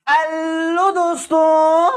Hello दोस्तों,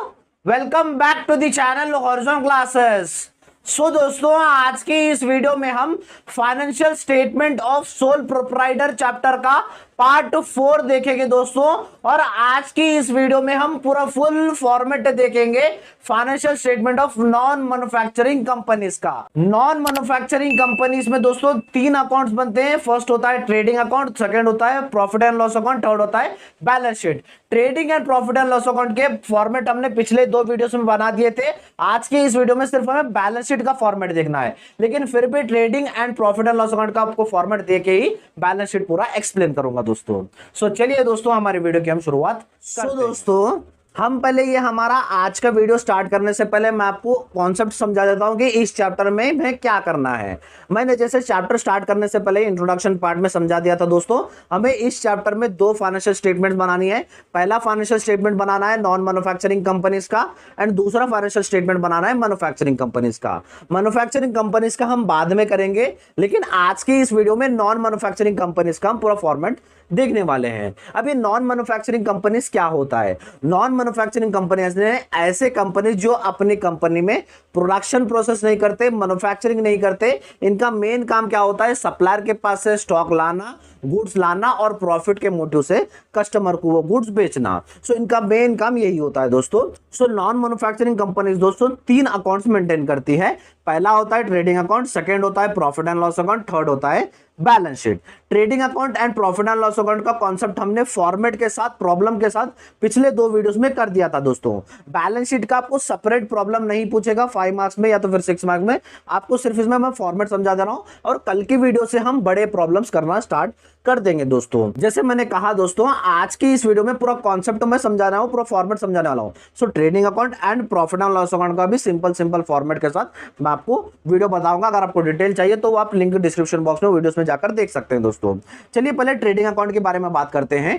welcome back to the channel Horizon classes. दोस्तों, आज की इस वीडियो में हम financial statement of sole proprietor chapter का पार्ट 4 देखेंगे दोस्तों। और आज की इस वीडियो में हम पूरा फुल फॉर्मेट देखेंगे financial statement of non manufacturing companies का। नॉन मैन्युफैक्चरिंग कंपनीज में दोस्तों 3 अकाउंट्स बनते हैं। फर्स्ट होता है ट्रेडिंग अकाउंट, सेकंड होता है profit and loss account, third होता है balance sheet. Trading and profit and loss account के फॉर्मेट हमने पिछले 2 वीडियोस में बना दिए थे। आज की इस वीडियो में सिर्फ हमें बैलेंस शीट का फॉर्मेट देखना है, लेकिन फिर भी trading and profit and loss account का आपको फॉर्मेट देके ही बैलेंस शीट पूरा एक्सप्लेन करूंगा दोस्तों। चलिए दोस्तों, हमारी वीडियो की हम शुरुआत करते हैं। दोस्तों, हम पहले ये हमारा आज का वीडियो स्टार्ट करने से पहले मैं आपको कॉन्सेप्ट समझा देता हूं कि इस चैप्टर में हमें क्या करना है। मैंने जैसे चैप्टर स्टार्ट करने से पहले इंट्रोडक्शन पार्ट में समझा दिया था दोस्तों, हमें इस चैप्टर में 2 फाइनेंशियल स्टेटमेंट बनानी है। पहला फाइनेंशियल स्टेटमेंट बनाना है नॉन मैन्युफैक्चरिंग कंपनीज का, एंड दूसरा फाइनेंशियल स्टेटमेंट बनाना है मैन्युफैक्चरिंग कंपनीज का। मैन्युफैक्चरिंग कंपनीज का हम बाद में करेंगे, लेकिन आज की इस वीडियो में नॉन मैन्युफैक्चरिंग कंपनीज का हम पूरा फॉर्मेट देखने वाले हैं। अब ये नॉन मैन्युफैक्चरिंग कंपनीज क्या होता है? नॉन मैन्युफैक्चरिंग कंपनीज ने ऐसे कंपनी जो अपनी कंपनी में प्रोडक्शन प्रोसेस नहीं करते, मैन्युफैक्चरिंग नहीं करते। इनका मेन काम क्या होता है? सप्लायर के पास से स्टॉक लाना, गुड्स लाना और प्रॉफिट के मोटिव से कस्टमर को वो गुड्स बेचना। इनका मेन काम यही होता है दोस्तों। नॉन मैन्युफैक्चरिंग कंपनीज दोस्तों 3 अकाउंट्स मेंटेन करती है। पहला होता है ट्रेडिंग अकाउंट, सेकंड होता है profit and loss account, third होता है balance sheet. Trading account and profit and loss account का कॉन्सेप्ट हमने फॉर्मेट के साथ, प्रॉब्लम के साथ पिछले 2 वीडियोस में कर दिया था दोस्तों। बैलेंस शीट का आपको सेपरेट प्रॉब्लम नहीं पूछेगा 5 मार्क्स में या तो फिर 6 मार्क्स में, आपको सिर्फ इसमें मैं फॉर्मेट समझा दे रहा हूं। और कल की वीडियो से हम बड़े प्रॉब्लम्स करना स्टार्ट कर देंगे दोस्तों। जैसे मैंने कहा दोस्तों, आज की इस वीडियो में पूरा कॉन्सेप्ट मैं समझा रहा हूं, पूरा फॉर्मेट समझाने वाला हूं। Trading account and profit and loss account का भी सिंपल फॉर्मेट के साथ मैं आपको वीडियो बताऊंगा। अगर आपको डिटेल चाहिए तो आप लिंक डिस्क्रिप्शन बॉक्स में वीडियोस में जाकर देख सकते हैं दोस्तों। चलिए पहले ट्रेडिंग अकाउंट के बारे में बात करते हैं।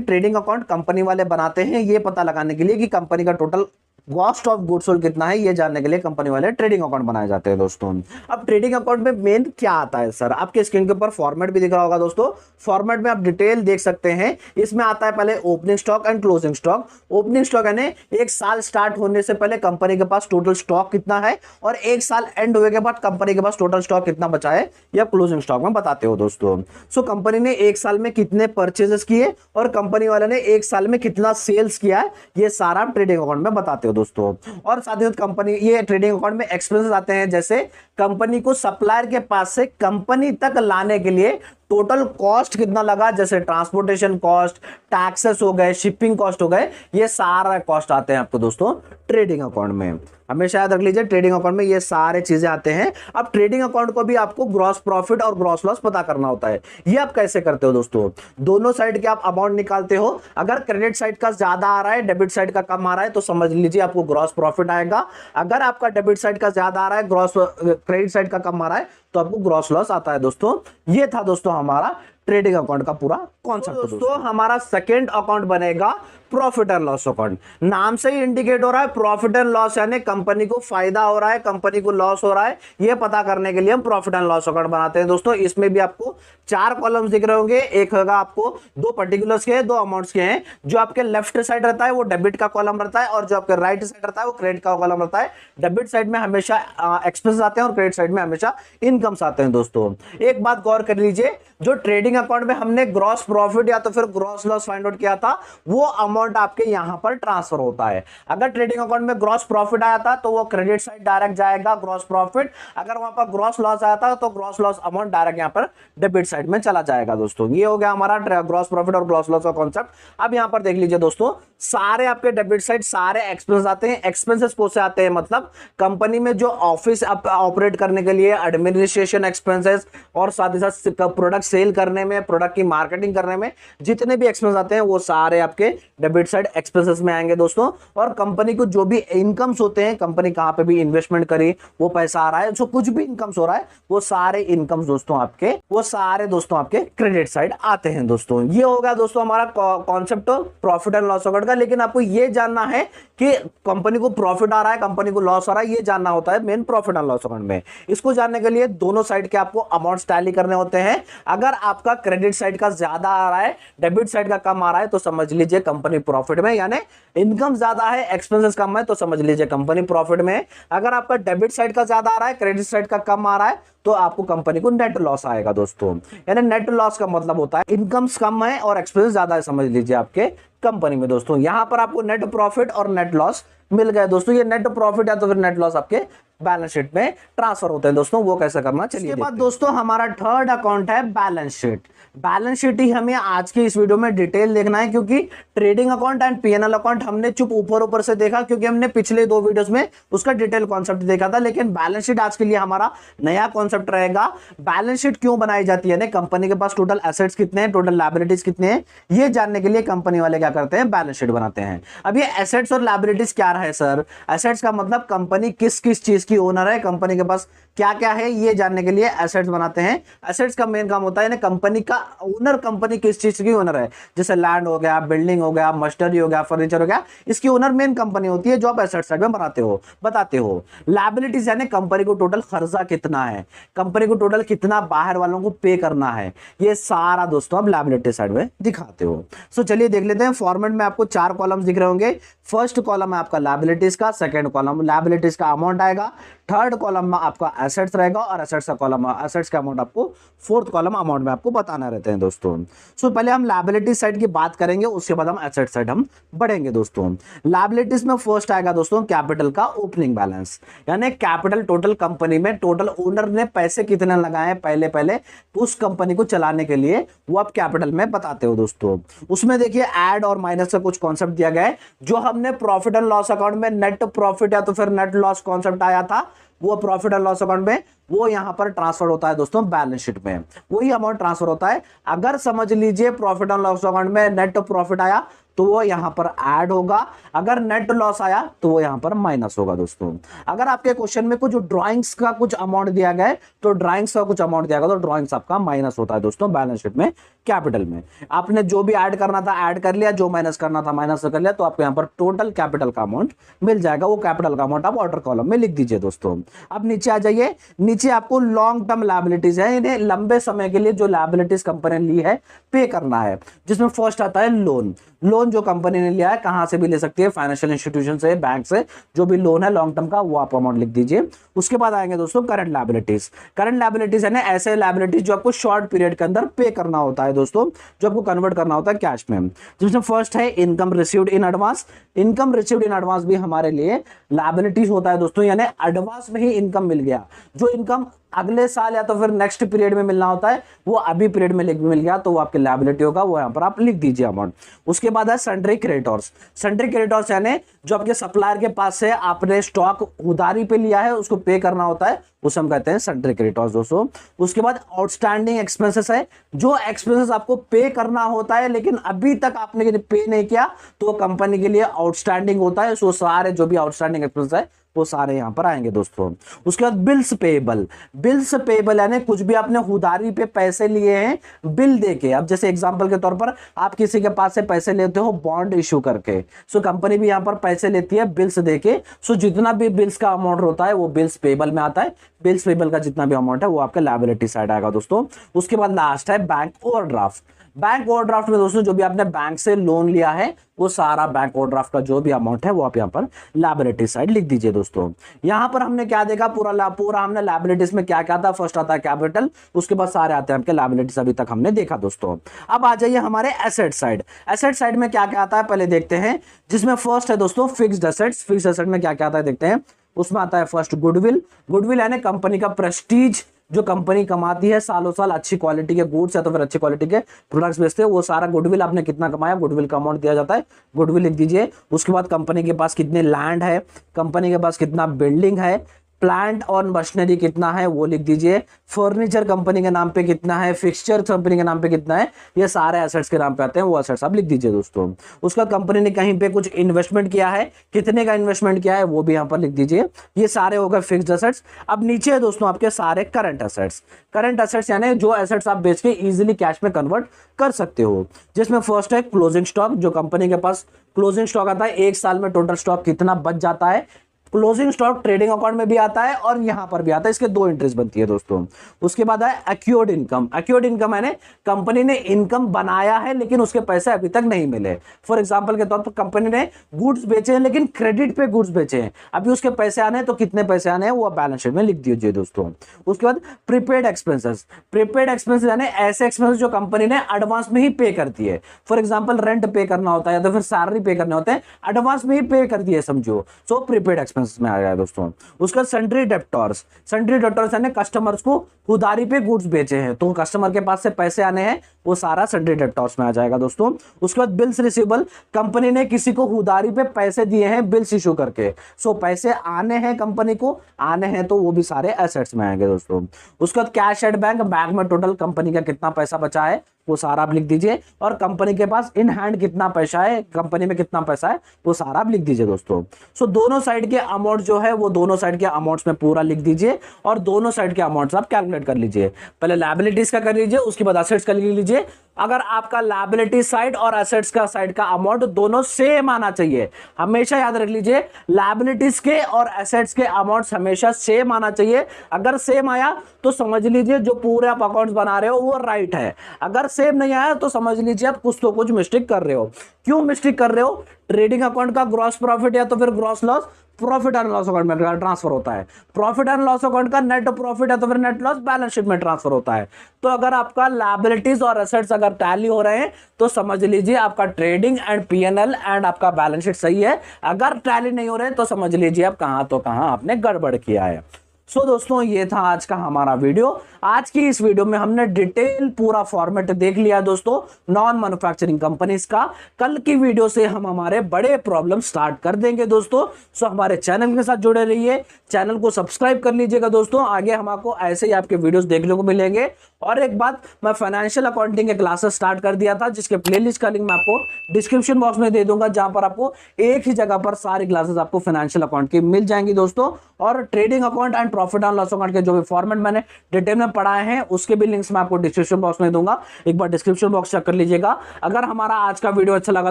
ट्रेडिंग अकाउंट कंपनी वाले बनाते हैं ये पता लगाने के लिए कि कंपनी का total cost of goods sold कितना है, ये जानने के लिए कंपनी वाले ट्रेडिंग अकाउंट बनाए जाते हैं दोस्तों। अब ट्रेडिंग अकाउंट में मेन क्या आता है सर? आपके स्क्रीन के ऊपर फॉर्मेट भी दिख रहा होगा दोस्तों। फॉर्मेट में आप डिटेल देख सकते हैं। इसमें आता है पहले opening stock and closing stock. Opening stock यानी एक साल स्टार्ट होने से पहले कंपनी के पास टोटल स्टॉक कितना है, और एक साल एंड होने के बाद कंपनी के पास टोटल स्टॉक कितना बचा है, या क्लोजिंग स्टॉक में बताते हो दोस्तों। कंपनी ने एक साल में कितने परचेजेस किए और कंपनी वाले ने एक साल में कितना सेल्स किया है, ये सारा ट्रेडिंग अकाउंट में बताते हो दोस्तों। और साथ ही साथ कंपनी, ये ट्रेडिंग अकाउंट में एक्सपेंसेस आते हैं, जैसे कंपनी को सप्लायर के पास से कंपनी तक लाने के लिए टोटल कॉस्ट कितना लगा, जैसे ट्रांसपोर्टेशन कॉस्ट, टैक्सेस हो गए, शिपिंग कॉस्ट हो गए, ये सारा कॉस्ट आते हैं आपको दोस्तों ट्रेडिंग अकाउंट में। हमेशा याद रख लीजिए, ट्रेडिंग अकाउंट में ये सारे चीजें आते हैं। अब ट्रेडिंग अकाउंट को भी आपको ग्रॉस प्रॉफिट और ग्रॉस लॉस पता करना होता है। ये आप कैसे करते हो दोस्तों? दोनों साइड के आप अमाउंट निकालते हो। अगर क्रेडिट साइड का ज्यादा आ रहा है, डेबिट साइड का कम आ रहा है, तो समझ लीजिए आपको ग्रॉस प्रॉफिट आएगा। अगर आपका डेबिट साइड का ज्यादा आ रहा है, क्रेडिट साइड का कम आ रहा है, तो आपको ग्रॉस लॉस आता है दोस्तों। ये था दोस्तों हमारा ट्रेडिंग अकाउंट का पूरा कॉन्सेप्ट। दोस्तों हमारा सेकंड अकाउंट बनेगा प्रॉफिट एंड लॉस अकाउंट। नाम से ही इंडिकेट हो रहा है प्रॉफिट एंड लॉस, यानी कंपनी को फायदा हो रहा है, कंपनी को लॉस हो रहा है, ये पता करने के लिए हम प्रॉफिट एंड लॉस अकाउंट बनाते हैं दोस्तों। इसमें भी आपको 4 कॉलम्स दिख रहे होंगे। एक होगा आपको 2 पर्टिकुलर्स के, 2 अमाउंट्स के हैं। जो आपके लेफ्ट साइड रहता है वो डेबिट का कॉलम रहता है, और जो आपके राइट साइड रहता है वो क्रेडिट का कॉलम रहता है। डेबिट साइड में हमेशा एक्सपेंस आते हैं और क्रेडिट साइड में हमेशा इनकम्स आते हैं दोस्तों। एक बात गौर कर लीजिए, जो ट्रेडिंग अकाउंट में हमने ग्रॉस प्रॉफिट या तो फिर ग्रॉस लॉस फाइंड आउट किया था, वो अमाउंट आपके यहां पर ट्रांसफर होता है। अगर ट्रेडिंग अकाउंट में ग्रॉस प्रॉफिट आया था तो वो क्रेडिट साइड डायरेक्ट जाएगा ग्रॉस प्रॉफिट। अगर वहां पर ग्रॉस लॉस आया था तो ग्रॉस लॉस अमाउंट डायरेक्ट यहां पर डेबिट साइड में चला जाएगा दोस्तों। ये हो गया हमारा ग्रॉस प्रॉफिट और ग्रॉस लॉस का कॉन्सेप्ट। अब यहां पर देख लीजिए दोस्तों, सारे आपके डेबिट साइड सारे एक्सपेंस आते हैं। एक्सपेंसेस कौन से आते हैं? मतलब कंपनी में जो ऑफिस ऑपरेट करने के लिए एडमिनिस्ट्रेशन एक्सपेंसेस, और साथ ही साथ प्रोडक्ट सेल करने में, प्रोडक्ट की मार्केटिंग करने में जितने भी एक्सपेंस आते हैं वो सारे आपके डेबिट साइड एक्सपेंसेस में आएंगे दोस्तों। और कंपनी को जो भी इनकम्स होते हैं, कंपनी कहां पे भी इन्वेस्टमेंट करी, वो पैसा आ रहा है, जो कुछ भी इनकम्स हो रहा है, वो सारे इनकम्स दोस्तों आपके क्रेडिट साइड आते हैं दोस्तों। ये हो गया दोस्तों हमारा concept profit and loss account का। लेकिन आपको ये जानना है कि कंपनी को प्रॉफिट आ रहा है, कंपनी को लॉस आ रहा है, ये जानना होता है main profit and loss account में। इसको जानने के लिए दोनों साइड के आपको अमाउंट्स टैली करने होते हैं। अगर आपका क्रेडिट साइड का ज्यादा आ रहा है, डेबिट साइड का कम आ रहा है, तो समझ लीजिए कंपनी प्रॉफिट में, यानी इनकम ज्यादा है, एक्सपेंसेस कम है, तो समझ लीजिए कंपनी प्रॉफिट में है। अगर आपका डेबिट साइड का ज्यादा आ रहा है, क्रेडिट साइड का कम आ रहा है, तो आपको कंपनी को नेट लॉस आएगा दोस्तों। यानी नेट लॉस का मतलब होता है इनकम्स कम है और एक्सपेंसेस ज्यादा है, समझ लीजिए आपके कंपनी में दोस्तों। यहां पर आपको नेट प्रॉफिट और नेट लॉस मिल गए दोस्तों। ये नेट प्रॉफिट या तो फिर नेट लॉस आपके बैलेंस शीट में ट्रांसफर होते हैं दोस्तों, वो कैसे करना चलिए। इसके बाद दोस्तों हमारा थर्ड अकाउंट है बैलेंस शीट। बैलेंस शीट ही हमें आज के इस वीडियो में डिटेल देखना है, क्योंकि trading account and PNL account हमने चुप ऊपर ऊपर से देखा, क्योंकि हमने पिछले 2 वीडियोस में उसका डिटेल कॉन्सेप्ट देखा था। लेकिन बैलेंस शीट आज के लिए हमारा नया कॉन्सेप्ट रहेगा। बैलेंस शीट क्यों बनाई जाती है, कंपनी के पास टोटल एसेट्स कितने हैं, टोटल लायबिलिटीज कितने हैं, ये जानने के लिए कंपनी वाले क्या करते हैं, बैलेंस शीट बनाते हैं। अब ये एसेट्स और लायबिलिटीज क्या है सर? एसेट्स का मतलब कंपनी किस किस चीज की ओनर है, कंपनी के पास क्या क्या है, ये जानने के लिए एसेट्स बनाते हैं। एसेट्स का मेन काम होता है कंपनी का ओनर, कंपनी किस चीज की ओनर है, जैसे लैंड हो गया, बिल्डिंग हो गया, मशीनरी हो गया, फर्नीचर हो गया, इसकी ओनर मेन कंपनी होती है, जो आप एसेट साइड में बताते हो। लायबिलिटीज यानी कंपनी को टोटल खर्चा कितना है, कंपनी को टोटल कितना बाहर वालों को पे करना है, ये सारा दोस्तों आप लायबिलिटी साइड में दिखाते हो। सो चलिए देख लेते हैं। फॉर्मेट में आपको 4 कॉलम्स दिख रहे होंगे। फर्स्ट कॉलम है आपका लायबिलिटीज का, सेकंड कॉलम लायबिलिटीज का अमाउंट आएगा, थर्ड कॉलम में आपका एसेट्स रहेगा, और एसेट्स का कॉलम, एसेट्स का अमाउंट आपको फोर्थ कॉलम अमाउंट में आपको बताना रहते हैं दोस्तों। सो पहले हम लायबिलिटी साइड की बात करेंगे, उसके बाद हम एसेट साइड हम बढ़ेंगे दोस्तों। लायबिलिटीज में फर्स्ट आएगा दोस्तों कैपिटल का ओपनिंग बैलेंस, यानी कैपिटल टोटल कंपनी में टोटल ओनर ने पैसे कितने लगाए पहले उस कंपनी को चलाने के लिए, वो आप कैपिटल में बताते हो दोस्तों। उसमें देखिए ऐड और माइनस का कुछ कॉन्सेप्ट दिया गया है, जो हमने प्रॉफिट एंड लॉस अकाउंट में नेट प्रॉफिट या तो फिर नेट लॉस कॉन्सेप्ट आया था, वो प्रॉफिट एंड लॉस अकाउंट में वो यहां पर ट्रांसफर होता है दोस्तों बैलेंस शीट में, वही अमाउंट ट्रांसफर होता है। अगर समझ लीजिए प्रॉफिट एंड लॉस अकाउंट में नेट प्रॉफिट आया तो वो यहां पर ऐड होगा, अगर नेट लॉस आया तो वो यहां पर माइनस होगा दोस्तों। अगर आपके क्वेश्चन में कुछ ड्राइंग्स का कुछ अमाउंट दिया गया है, तो ड्राइंग्स का कुछ अमाउंट दिया गया तो ड्राइंग्स आपका माइनस होता है दोस्तों बैलेंस शीट में। कैपिटल में आपने जो भी ऐड करना था ऐड कर लिया, जो माइनस करना था माइनस कर लिया, तो आपको यहां पर टोटल कैपिटल का अमाउंट मिल जाएगा। वो कैपिटल का अमाउंट आप ऑर्डर कॉलम में लिख दीजिए दोस्तों। अब नीचे आ जाइए, नीचे आपको लॉन्ग टर्म लायबिलिटीज है, इन्हें लंबे समय के लिए जो लायबिलिटीज कंपनी ने ली है पे करना है, जिसमें फर्स्ट आता है लोन। लोन जो कंपनी ने लिया है, कहां से भी ले सकती है, फाइनेंशियल इंस्टीट्यूशन से, बैंक से, जो भी लोन है लॉन्ग टर्म का, वो आप अमाउंट लिख दीजिए। उसके बाद आएंगे दोस्तों करंट लायबिलिटीज। करंट लायबिलिटीज है ना ऐसे लायबिलिटीज जो आपको शॉर्ट पीरियड के अंदर पे करना होता है दोस्तों, जो आपको कन्वर्ट करना होता है कैश में, जिसमें फर्स्ट है income received in advance. Income received in advance भी हमारे लिए लायबिलिटीज होता है दोस्तों, यानी एडवांस में ही इनकम मिल गया, जो इनकम अगले साल या तो फिर नेक्स्ट पीरियड में मिलना होता है, वो अभी पीरियड में मिल गया, तो वो आपकी लायबिलिटी होगा, वो यहां पर आप लिख दीजिए अमाउंट। उसके बाद है सन्ड्री क्रेडिटर्स। सन्ड्री क्रेडिटर्स यानी जो आपके सप्लायर के पास से आपने स्टॉक उधारी पे लिया है, उसको पे करना होता है, उसे हम कहते हैं सन्ड्री क्रेडिटर्स दोस्तों। उसके बाद आउटस्टैंडिंग एक्सपेंसेस है, जो एक्सपेंसेस आपको पे करना होता है लेकिन अभी तक आपने पे नहीं किया, तो कंपनी के लिए आउटस्टैंडिंग होता है। सो सारे जो भी आउटस्टैंडिंग एक्सपेंसेस है वो सारे यहां पर आएंगे दोस्तों। उसके बाद बिल्स पेएबल। बिल्स पेएबल यानी कुछ भी आपने उधारी पे पैसे लिए हैं बिल देके। अब जैसे एग्जांपल के तौर पर आप किसी के पास से पैसे लेते हो बॉन्ड इश्यू करके, सो कंपनी भी यहां पर पैसे लेती है बिल्स देके। सो जितना भी बिल्स का अमाउंट होता है वो बिल्स पेएबल में आता है। बिल्स पेएबल का जितना भी अमाउंट है वो आपका लायबिलिटी साइड आएगा दोस्तों। उसके बाद लास्ट है बैंक ओवरड्राफ्ट। बैंक ओवरड्राफ्ट में दोस्तों जो भी आपने बैंक से लोन लिया है, वो सारा बैंक ओवरड्राफ्ट का जो भी अमाउंट है वो आप यहाँ पर लायबिलिटी साइड लिख दीजिए दोस्तों। यहां पर हमने क्या देखा, पूरा हमने लायबिलिटीज में क्या क्या था, फर्स्ट आता है कैपिटल, उसके बाद सारे आते हैं आपके लायबिलिटीज, अभी तक हमने देखा दोस्तों। अब आ जाइए हमारे एसेट साइड। एसेट साइड में क्या क्या आता है पहले देखते हैं, जिसमें फर्स्ट है दोस्तों फिक्स्ड एसेट्स। फिक्स्ड एसेट में क्या क्या आता है देखते हैं। उसमें आता है फर्स्ट गुडविल। गुडविल यानी कंपनी का प्रेस्टीज, जो कंपनी कमाती है सालों साल अच्छी क्वालिटी के गुड्स या तो फिर अच्छी क्वालिटी के प्रोडक्ट्स बेचते हैं, वो सारा गुडविल आपने कितना कमाया, गुडविल का अमाउंट दिया जाता है, गुडविल लिख दीजिए। उसके बाद कंपनी के पास कितने लैंड है, कंपनी के पास कितना बिल्डिंग है, प्लांट और मशीनरी कितना है वो लिख दीजिए। फर्नीचर कंपनी के नाम पे कितना है, फिक्सचर कंपनी के नाम पे कितना है, ये सारे एसेट्स के नाम पे आते हैं, वो एसेट्स आप लिख दीजिए दोस्तों। उसका कंपनी ने कहीं पे कुछ इन्वेस्टमेंट किया है, कितने का इन्वेस्टमेंट किया है वो भी यहाँ पर लिख दीजिए। ये सारे हो गए फिक्स्ड एसेट्स। अब नीचे है दोस्तों आपके सारे करंट एसेट्स। करंट एसेट्स यानी जो एसेट्स आप बेच के इजीली कैश में कन्वर्ट कर सकते हो, जिसमें फर्स्ट है क्लोजिंग स्टॉक। जो कंपनी के पास क्लोजिंग स्टॉक आता है, एक साल में टोटल स्टॉक कितना बच जाता है, क्लोजिंग स्टॉक ट्रेडिंग अकाउंट में भी आता है और यहां पर भी आता है, इसके दो एंट्रीज बनती है दोस्तों। उसके बाद है एक्योर्ड इनकम। एक्योर्ड इनकम यानी कंपनी ने इनकम बनाया है लेकिन उसके पैसे अभी तक नहीं मिले। फॉर एग्जांपल के तौर पर कंपनी ने गुड्स बेचे हैं लेकिन क्रेडिट पे गुड्स बेचे हैं, अभी उसके पैसे आने हैं, तो कितने पैसे आने हैं वो बैलेंस शीट में लिख दीजिए दोस्तों। उसके बाद प्रीपेड एक्सपेंसेस। प्रीपेड एक्सपेंसेस यानी ऐसे एक्सपेंसेस जो कंपनी ने एडवांस में ही पे कर दिए। फॉर एग्जांपल रेंट पे करना होता है या तो फिर सैलरी पे करने होते हैं, एडवांस में ही पे कर दिए समझो, सो प्रीपेड एक्सपेंसेस में आ गया दोस्तों। उसका सन्ड्री डेब्टर्स। सन्ड्री डेब्टर्स यानी कस्टमर्स को उधारी पे गुड्स बेचे हैं, तो कस्टमर के पास से पैसे आने हैं, वो सारा सन्ड्री डेब्टर्स में आ जाएगा दोस्तों। उसके बाद बिल्स रिसीवेबल। कंपनी ने किसी को उधारी पे पैसे दिए हैं बिल्स इशू करके, सो पैसे आने हैं, कंपनी को आने हैं, तो वो भी सारे एसेट्स में आएंगे दोस्तों। उसके बाद कैश एट बैंक। बैंक में टोटल कंपनी का कितना पैसा बचा है वो सारा आप लिख दीजिए, और कंपनी के पास इन हैंड कितना पैसा है, कंपनी में कितना पैसा है वो सारा आप लिख दीजिए दोस्तों। सो दोनों साइड के अमाउंट जो है वो दोनों साइड के अमाउंट्स में पूरा लिख दीजिए और दोनों साइड के अमाउंट्स आप कैलकुलेट कर लीजिए। पहले लायबिलिटीज का कर लीजिए, उसके बाद असेट्स का लिख लीजिए। अगर आपका लायबिलिटी साइड और असेट्स का साइड का अमाउंट दोनों सेम आना चाहिए, हमेशा याद रख लीजिए लायबिलिटीज के और असेट्स के अमाउंट्स हमेशा सेम आना चाहिए। अगर सेम आया तो समझ लीजिए जो पूरे आप अकाउंट्स बना रहे हो वो राइट है, अगर सेम नहीं आया तो समझ लीजिए आप कुछ तो कुछ मिस्टेक कर रहे हो। क्यों मिस्टेक कर रहे हो? ट्रेडिंग अकाउंट का ग्रॉस प्रॉफिट या तो फिर gross loss profit and loss account में ट्रांसफर होता है, प्रॉफिट एंड लॉस अकाउंट का नेट प्रॉफिट या तो फिर नेट लॉस बैलेंस शीट में ट्रांसफर होता है। तो अगर आपका लायबिलिटीज और एसेट्स अगर टैली हो रहे हैं तो समझ लीजिए आपका ट्रेडिंग एंड पीएनएल एंड आपका बैलेंस शीट सही है, अगर टैली नहीं हो रहे तो समझ लीजिए आप कहां तो कहां आपने गड़बड़ किया है। सो दोस्तों ये था आज का हमारा वीडियो। आज की इस वीडियो में हमने डिटेल पूरा फॉर्मेट देख लिया दोस्तों नॉन मैन्युफैक्चरिंग कंपनीज का। कल की वीडियो से हम हमारे बड़े प्रॉब्लम स्टार्ट कर देंगे दोस्तों। सो हमारे चैनल के साथ जुड़े रहिए, चैनल को सब्सक्राइब कर लीजिएगा दोस्तों, आगे हमको ऐसे ही आपके वीडियोस देखने को मिलेंगे। और एक बात, मैं फाइनेंशियल अकाउंटिंग के क्लासेस स्टार्ट कर दिया था जिसके प्लेलिस्ट का लिंक मैं आपको डिस्क्रिप्शन बॉक्स में दे दूंगा, जहां पर आपको एक ही जगह पर सारी क्लासेस आपको फाइनेंशियल अकाउंट की मिल जाएंगी दोस्तों। और trading account and profit and loss account के जो भी फॉर्मेट मैंने डिटेल में पढ़ाए हैं उसके भी लिंक्स मैं आपको डिस्क्रिप्शन बॉक्स में दूंगा, एक बार डिस्क्रिप्शन बॉक्स चेक कर लीजिएगा। अगर हमारा आज का वीडियो अच्छा लगा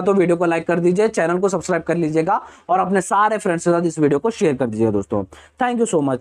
तो वीडियो को लाइक कर दीजिए, चैनल को सब्सक्राइब कर लीजिएगा और अपने सारे फ्रेंड्स के साथ इस वीडियो को शेयर कर दीजिएगा दोस्तों। Thank you so much.